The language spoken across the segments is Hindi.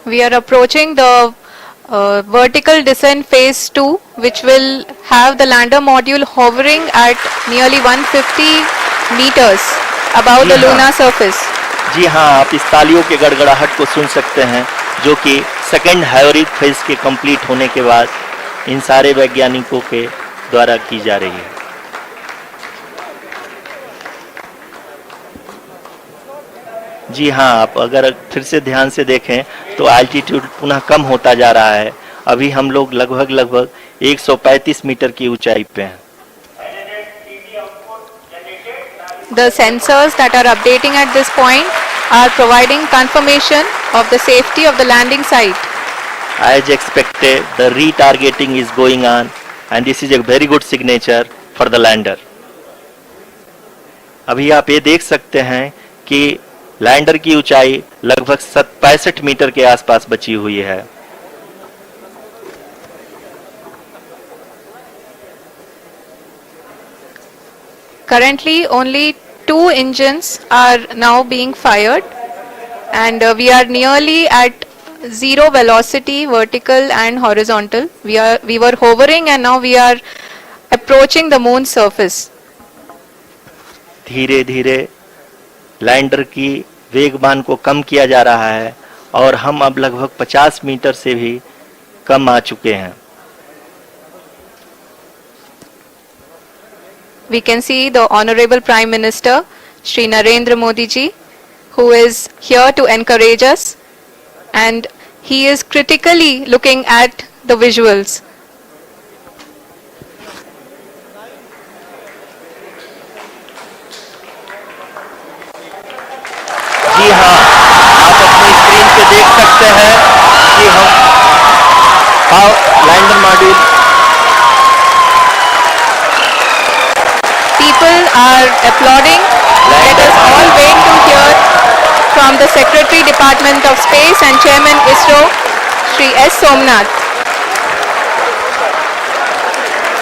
We are approaching the vertical descent phase 2, which will have the lander module hovering at nearly 150 meters above the lunar surface. जी हाँ, आप इस तालियों के गड़गड़ाहट को सुन सकते हैं, जो कि सेकेंड हाइब्रिड फेज के कंप्लीट होने के बाद इन सारे वैज्ञानिकों के द्वारा की जा रही है। जी हाँ, आप अगर फिर से ध्यान से देखें तो एल्टीट्यूड पुनः कम होता जा रहा है। अभी हम लोग लगभग 135 मीटर की ऊंचाई पे हैं। The sensors that are updating at this point are providing confirmation of the safety of the landing site. As expected, the retargeting is going on and this is a very good signature for the lander. अभी आप ये देख सकते हैं कि लैंडर की ऊंचाई लगभग 65 मीटर के आसपास बची हुई है। Currently, only 2 engines are now being fired, and we are nearly at zero velocity, vertical and horizontal. We were hovering, and now we are approaching the moon surface. धीरे धीरे लैंडर की वेगमान को कम किया जा रहा है और हम अब लगभग 50 मीटर से भी कम आ चुके हैं। We can see the Honorable Prime Minister, Shri Narendra Modi ji, who is here to encourage us, and he is critically looking at the visuals. जी हाँ, आप अपनी स्क्रीन पे देख सकते हैं कि हम lander module People are applauding. Let us all wait to hear from the Secretary Department of Space and Chairman ISRO, Shri S. Somnath.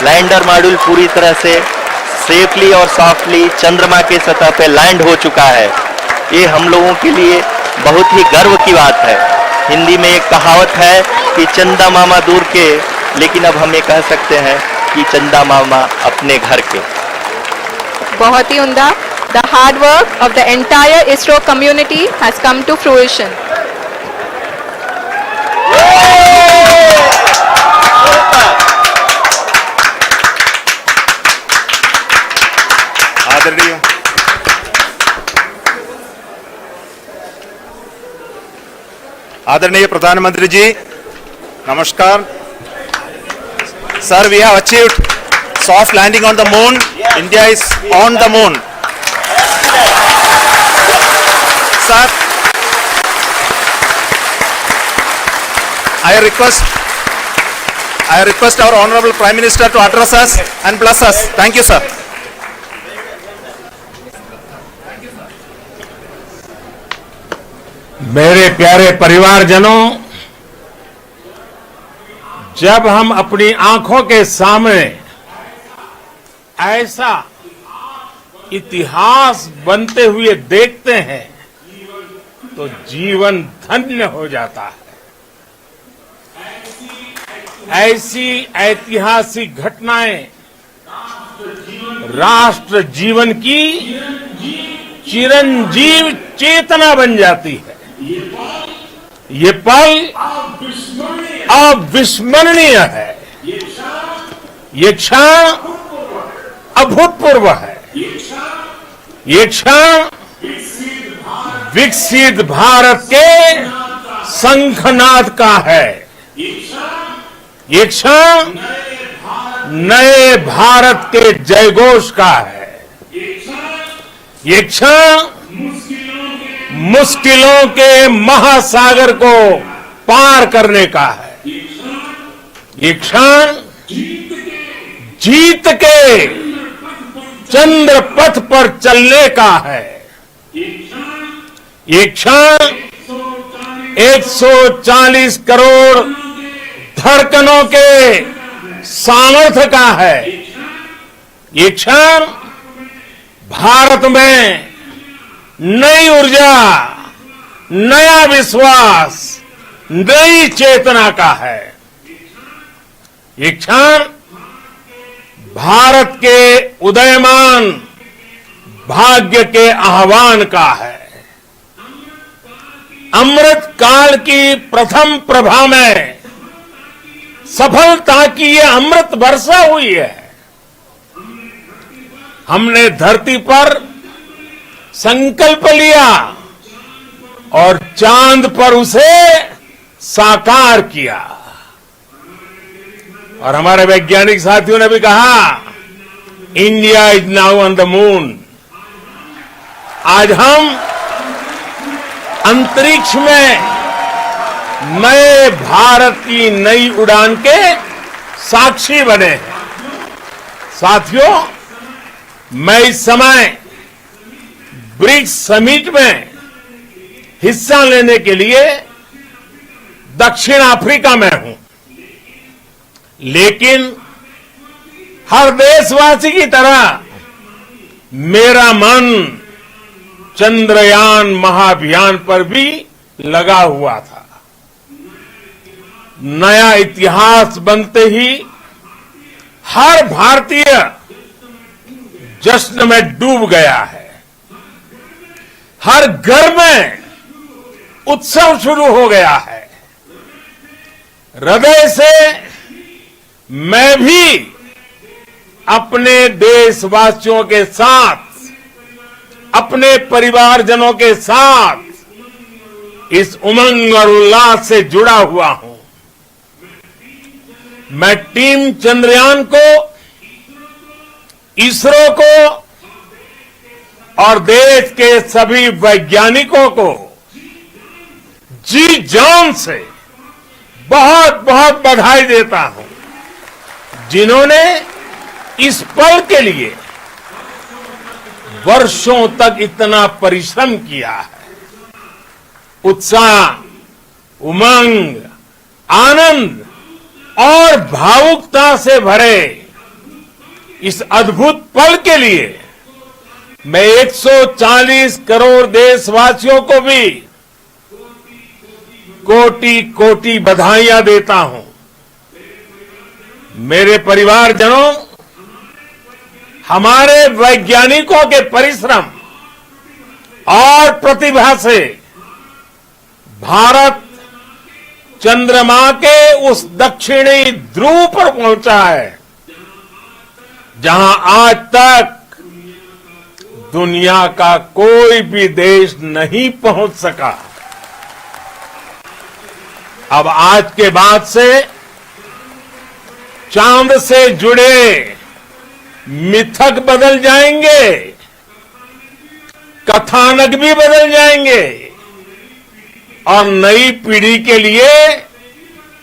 Lander module पूरी तरह से सेफली और सॉफ्टली चंद्रमा के सतह पे लैंड हो चुका है। ये हम लोगों के लिए बहुत ही गर्व की बात है। हिंदी में एक कहावत है कि चंदा मामा दूर के, लेकिन अब हम ये कह सकते हैं कि चंदा मामा अपने घर के। बहुत ही उम्दा। The hard work of the entire ISRO community has come to fruition. आदरणीय प्रधानमंत्री जी, नमस्कार। Sir, we have achieved soft landing on the moon. India is on the moon. Sir, I request our Honorable Prime Minister to address us and bless us. Thank you, sir. मेरे प्यारे परिवारजनों, जब हम अपनी आंखों के सामने ऐसा इतिहास बनते हुए देखते हैं तो जीवन धन्य हो जाता है। ऐसी ऐतिहासिक घटनाएं राष्ट्र जीवन की चिरंजीव चेतना बन जाती है। ये पल अविस्मरणीय है। ये क्षण अभूतपूर्व है। ये क्षण विकसित भारत के शंखनाद का है। ये क्षण नए भारत के जयघोष का है। ये क्षण मुश्किलों के महासागर को पार करने का है। ये क्षण जीत के चंद्र पथ पर चलने का है। ये क्षण 140 करोड़ धड़कनों के सामर्थ्य का है। ये क्षण भारत में नई ऊर्जा, नया विश्वास, नई चेतना का है। ये क्षण भारत के उदयमान भाग्य के आह्वान का है। अमृत काल की प्रथम प्रभा में सफलता की ये अमृत वर्षा हुई है। हमने धरती पर संकल्प लिया और चांद पर उसे साकार किया। और हमारे वैज्ञानिक साथियों ने भी कहा, India is now on the moon. आज हम अंतरिक्ष में नए भारत की नई उड़ान के साक्षी बने हैं। साथियों, मैं इस समय ब्रिक्स समिट में हिस्सा लेने के लिए दक्षिण अफ्रीका में हूं, लेकिन हर देशवासी की तरह मेरा मन चंद्रयान महाअभियान पर भी लगा हुआ था। नया इतिहास बनते ही हर भारतीय जश्न में डूब गया है। हर घर में उत्सव शुरू हो गया है। हृदय से मैं भी अपने देशवासियों के साथ, अपने परिवारजनों के साथ इस उमंग और उल्लास से जुड़ा हुआ हूं। मैं टीम चंद्रयान को, इसरो को और देश के सभी वैज्ञानिकों को जी जान से बहुत बहुत बधाई देता हूं, जिन्होंने इस पल के लिए वर्षों तक इतना परिश्रम किया है। उत्साह, उमंग, आनंद और भावुकता से भरे इस अद्भुत पल के लिए मैं 140 करोड़ देशवासियों को भी कोटि कोटि बधाइयां देता हूं। मेरे परिवारजनों, हमारे वैज्ञानिकों के परिश्रम और प्रतिभा से भारत चंद्रमा के उस दक्षिणी ध्रुव पर पहुंचा है, जहां आज तक दुनिया का कोई भी देश नहीं पहुंच सका। अब आज के बाद से चांद से जुड़े मिथक बदल जाएंगे, कथानक भी बदल जाएंगे और नई पीढ़ी के लिए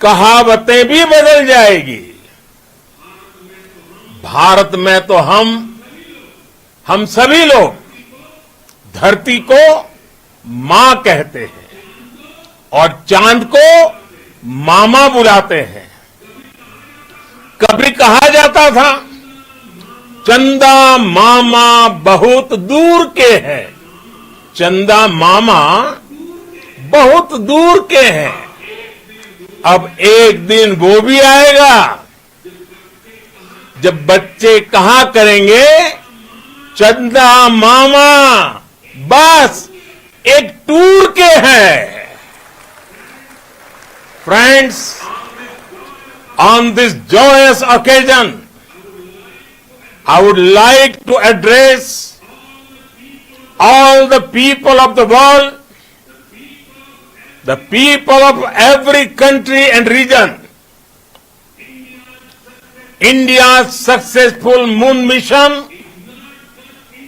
कहावतें भी बदल जाएगी। भारत में तो हम सभी लोग धरती को मां कहते हैं और चांद को मामा बुलाते हैं। कभी कहा जाता था, चंदा मामा बहुत दूर के हैं। चंदा मामा बहुत दूर के हैं। अब एक दिन वो भी आएगा जब बच्चे कहा करेंगे, चंदा मामा बस एक टूर के हैं। Friends, on this joyous occasion, I would like to address all the people of the world, the people of every country and region. India's successful moon mission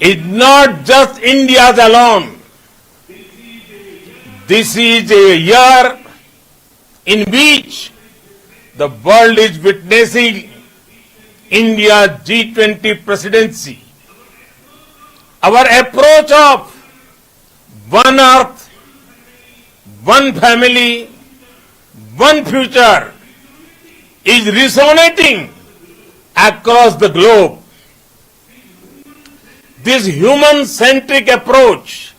is not just India's alone. This is a year in which the world is witnessing India's G20 presidency. Our approach of one earth, one family, one future is resonating across the globe. This human-centric approach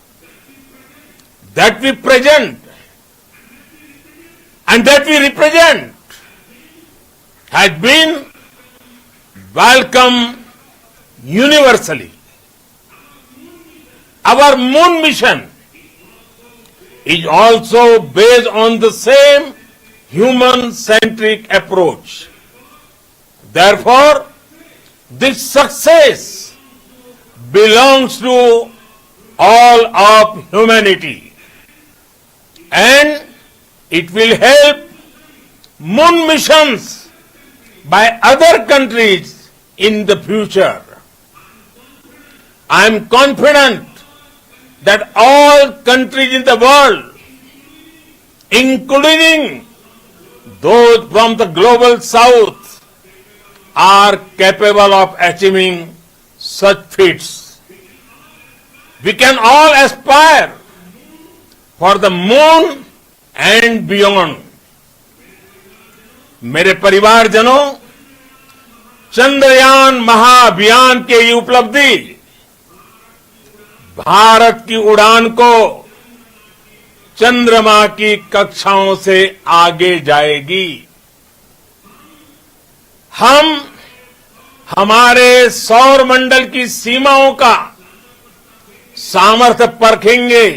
that we present and that we represent has been welcomed universally. Our moon mission is also based on the same human-centric approach. Therefore, this success belongs to all of humanity, and it will help moon missions by other countries in the future. I am confident that all countries in the world, including those from the global south, are capable of achieving such feats. We can all aspire for the moon and beyond. मेरे परिवारजनों, चंद्रयान महाअभियान के ये उपलब्धि भारत की उड़ान को चंद्रमा की कक्षाओं से आगे जाएगी। हम हमारे सौर मंडल की सीमाओं का सामर्थ्य परखेंगे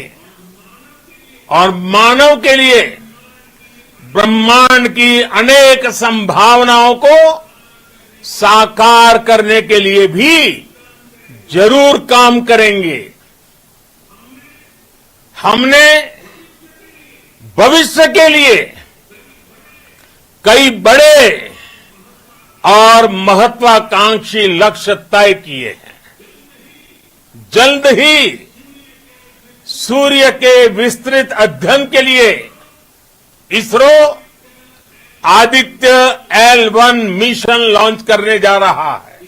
और मानव के लिए ब्रह्मांड की अनेक संभावनाओं को साकार करने के लिए भी जरूर काम करेंगे। हमने भविष्य के लिए कई बड़े और महत्वाकांक्षी लक्ष्य तय किए हैं। जल्द ही सूर्य के विस्तृत अध्ययन के लिए ISRO Aditya L1 mission launch करने जा रहा है।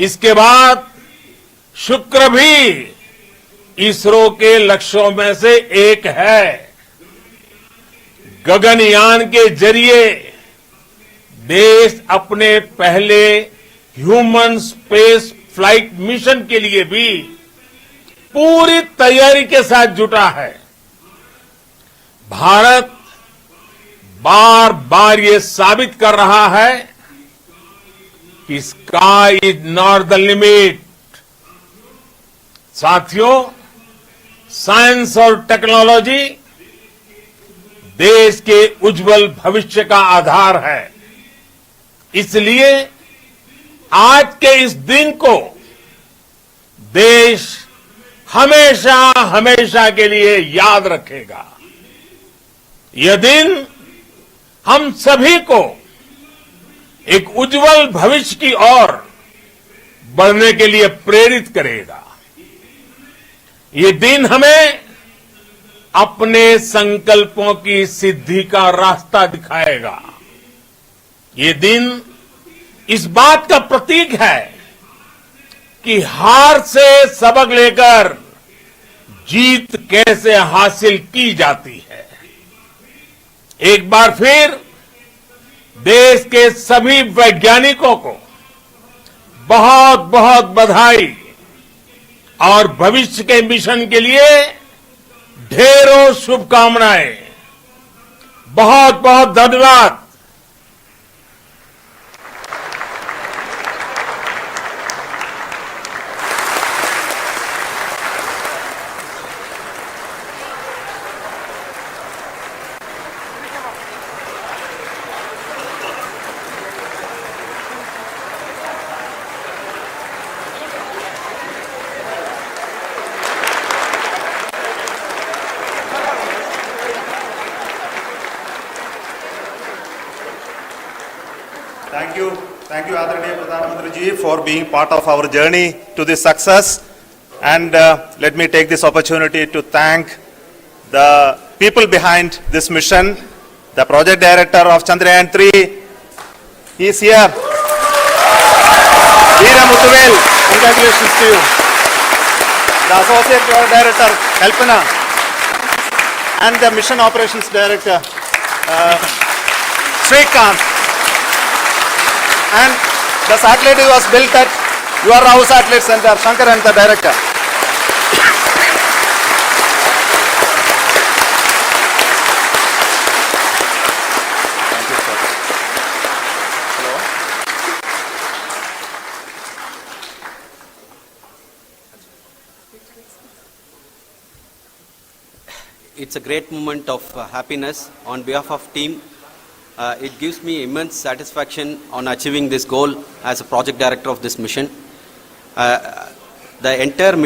इसके बाद शुक्र भी इसरो के लक्ष्यों में से एक है। गगनयान के जरिए देश अपने पहले ह्यूमन स्पेस फ्लाइट मिशन के लिए भी पूरी तैयारी के साथ जुटा है। भारत बार बार ये साबित कर रहा है कि sky is not the limit. साथियों, साइंस और टेक्नोलॉजी देश के उज्जवल भविष्य का आधार है। इसलिए आज के इस दिन को देश हमेशा हमेशा के लिए याद रखेगा। यह दिन हम सभी को एक उज्जवल भविष्य की ओर बढ़ने के लिए प्रेरित करेगा। ये दिन हमें अपने संकल्पों की सिद्धि का रास्ता दिखाएगा। ये दिन इस बात का प्रतीक है कि हार से सबक लेकर जीत कैसे हासिल की जाती है। एक बार फिर देश के सभी वैज्ञानिकों को बहुत बहुत बधाई और भविष्य के मिशन के लिए ढेरों शुभकामनाएं। बहुत बहुत धन्यवाद। Thank you, Adaraniya Pradhan Mantri ji, for being part of our journey to this success. And let me take this opportunity to thank the people behind this mission. The project director of Chandrayaan 3, he is here. Veera Muthuvel, congratulations to you. The associate project director, Kalpana, and the mission operations director, Srikanth. And the satellite was built at your Rao Satellite Center, Shankar and the director. it's a great moment of happiness on behalf of team. It gives me immense satisfaction on achieving this goal as a project director of this mission. The entire mission